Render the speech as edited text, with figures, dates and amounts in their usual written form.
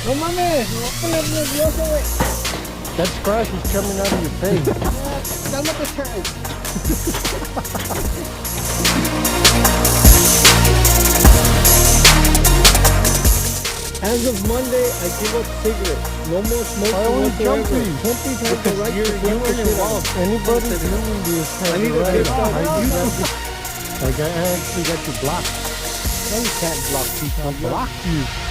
No mames, me voy a poner nervioso, güey. That trash is coming out of your face. Cálmate, Charles. As of Monday, I give up cigarettes. No more smoking Why only whatsoever. Jumpy? Jumpy has the Because right to you smoke weren't the shit involved. out. Anybody doing this has I need the to right. get that out. Like I actually got you blocked. No, you can't block people. I blocked you.